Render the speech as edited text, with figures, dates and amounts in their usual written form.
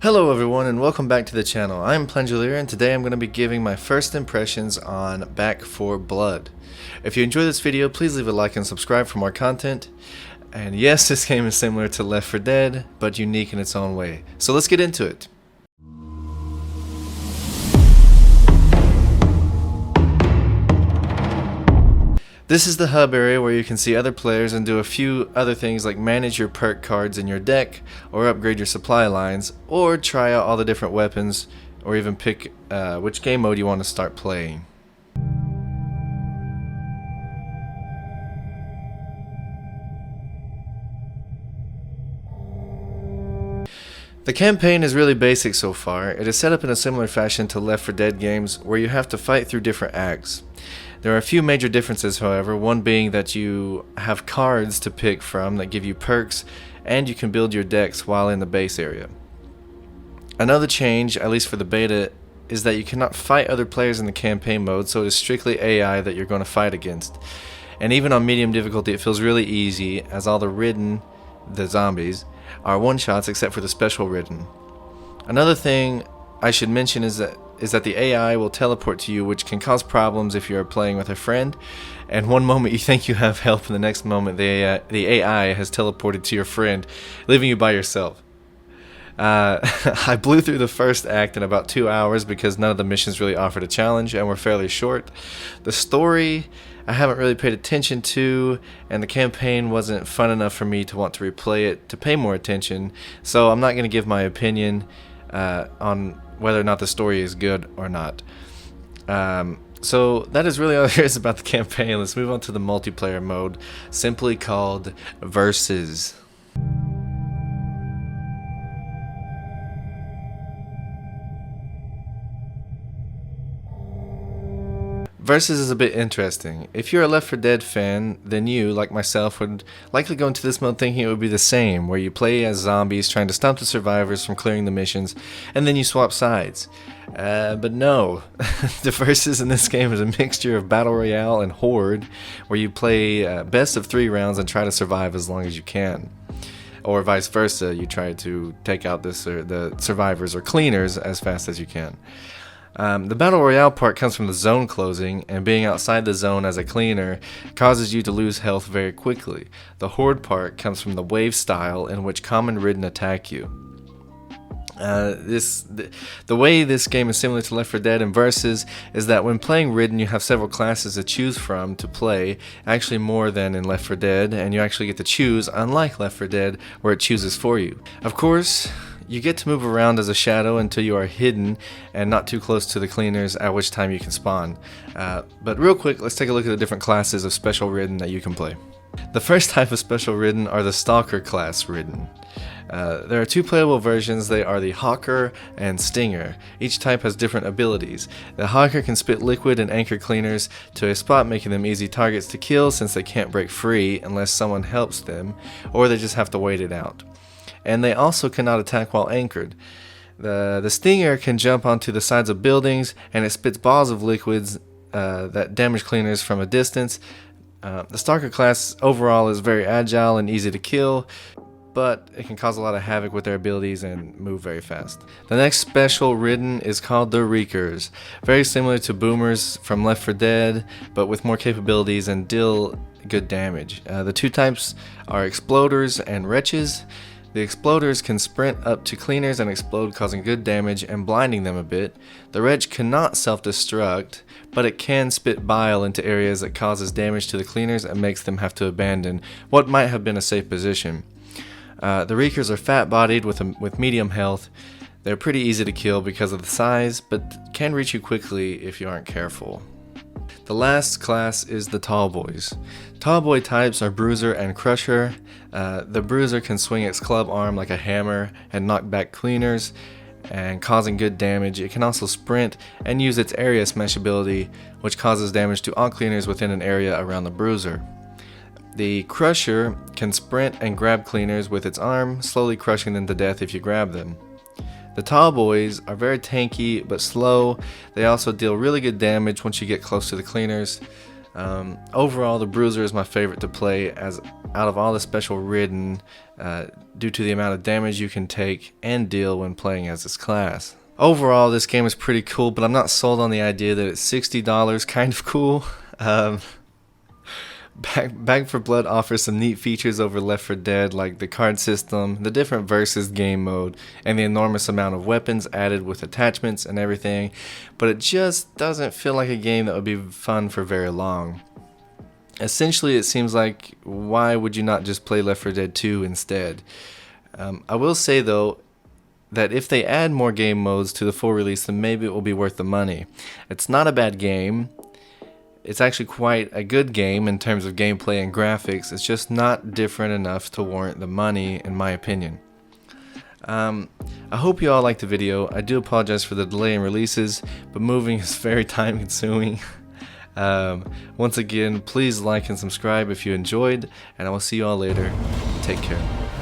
Hello everyone and welcome back to the channel. I'm Plungulier and today I'm going to be giving my first impressions on Back 4 Blood. If you enjoy this video, please leave a like and subscribe for more content. And yes, this game is similar to Left 4 Dead, but unique in its own way. So let's get into it. This is the hub area where you can see other players and do a few other things like manage your perk cards in your deck, or upgrade your supply lines, or try out all the different weapons, or even pick which game mode you want to start playing. The campaign is really basic so far. It is set up in a similar fashion to Left 4 Dead games where you have to fight through different acts. There are a few major differences, however, one being that you have cards to pick from that give you perks, and you can build your decks while in the base area. Another change, at least for the beta, is that you cannot fight other players in the campaign mode, so it is strictly AI that you're going to fight against. And even on medium difficulty it feels really easy, as all the ridden, the zombies, are one-shots except for the special ridden. Another thing I should mention is that the AI will teleport to you, which can cause problems if you're playing with a friend, and one moment you think you have help and the next moment the AI has teleported to your friend, leaving you by yourself. I blew through the first act in about 2 hours because none of the missions really offered a challenge and were fairly short. The story I haven't really paid attention to, and the campaign wasn't fun enough for me to want to replay it to pay more attention, so I'm not going to give my opinion on whether or not the story is good or not. So that is really all there is about the campaign. Let's move on to the multiplayer mode, simply called Versus. Versus is a bit interesting. If you're a Left 4 Dead fan, then you, like myself, would likely go into this mode thinking it would be the same, where you play as zombies trying to stop the survivors from clearing the missions, and then you swap sides. But no, the Versus in this game is a mixture of Battle Royale and Horde, where you play best of 3 rounds and try to survive as long as you can. Or vice versa, you try to take out the survivors or cleaners as fast as you can. The Battle Royale part comes from the zone closing, and being outside the zone as a cleaner causes you to lose health very quickly. The Horde part comes from the wave style, in which common ridden attack you. The way this game is similar to Left 4 Dead and Versus is that when playing ridden you have several classes to choose from to play, actually more than in Left 4 Dead, and you actually get to choose, unlike Left 4 Dead where it chooses for you. Of course, you get to move around as a shadow until you are hidden and not too close to the cleaners, at which time you can spawn. But real quick, let's take a look at the different classes of special ridden that you can play. The first type of special ridden are the Stalker class ridden. There are 2 playable versions. They are the Hawker and Stinger. Each type has different abilities. The Hawker can spit liquid and anchor cleaners to a spot, making them easy targets to kill since they can't break free unless someone helps them, or they just have to wait it out. And they also cannot attack while anchored. The Stinger can jump onto the sides of buildings, and it spits balls of liquids that damage cleaners from a distance. The Stalker class overall is very agile and easy to kill, but it can cause a lot of havoc with their abilities and move very fast. The next special ridden is called the Reekers. Very similar to Boomers from Left 4 Dead, but with more capabilities and deal good damage. The 2 types are Exploders and Wretches. The Exploders can sprint up to cleaners and explode, causing good damage and blinding them a bit. The Wretch cannot self-destruct, but it can spit bile into areas that causes damage to the cleaners and makes them have to abandon what might have been a safe position. The Reekers are fat-bodied with medium health. They're pretty easy to kill because of the size, but can reach you quickly if you aren't careful. The last class is the Tall Boys. Tall Boy types are Bruiser and Crusher. The Bruiser can swing its club arm like a hammer and knock back cleaners, and causing good damage. It can also sprint and use its area smash ability, which causes damage to all cleaners within an area around the Bruiser. The Crusher can sprint and grab cleaners with its arm, slowly crushing them to death if you grab them. The Tall Boys are very tanky but slow. They also deal really good damage once you get close to the cleaners. Overall, the Bruiser is my favorite to play as out of all the special ridden due to the amount of damage you can take and deal when playing as this class. Overall, this game is pretty cool, but I'm not sold on the idea that it's $60 kind of cool. Back 4 Blood offers some neat features over Left 4 Dead, like the card system, the different versus game mode, and the enormous amount of weapons added with attachments and everything, but it just doesn't feel like a game that would be fun for very long. Essentially, it seems like, why would you not just play Left 4 Dead 2 instead? I will say though, that if they add more game modes to the full release, then maybe it will be worth the money. It's not a bad game. It's actually quite a good game in terms of gameplay and graphics. It's just not different enough to warrant the money, in my opinion. I hope you all liked the video. I do apologize for the delay in releases, but moving is very time consuming. Once again, please like and subscribe if you enjoyed, and I will see you all later. Take care.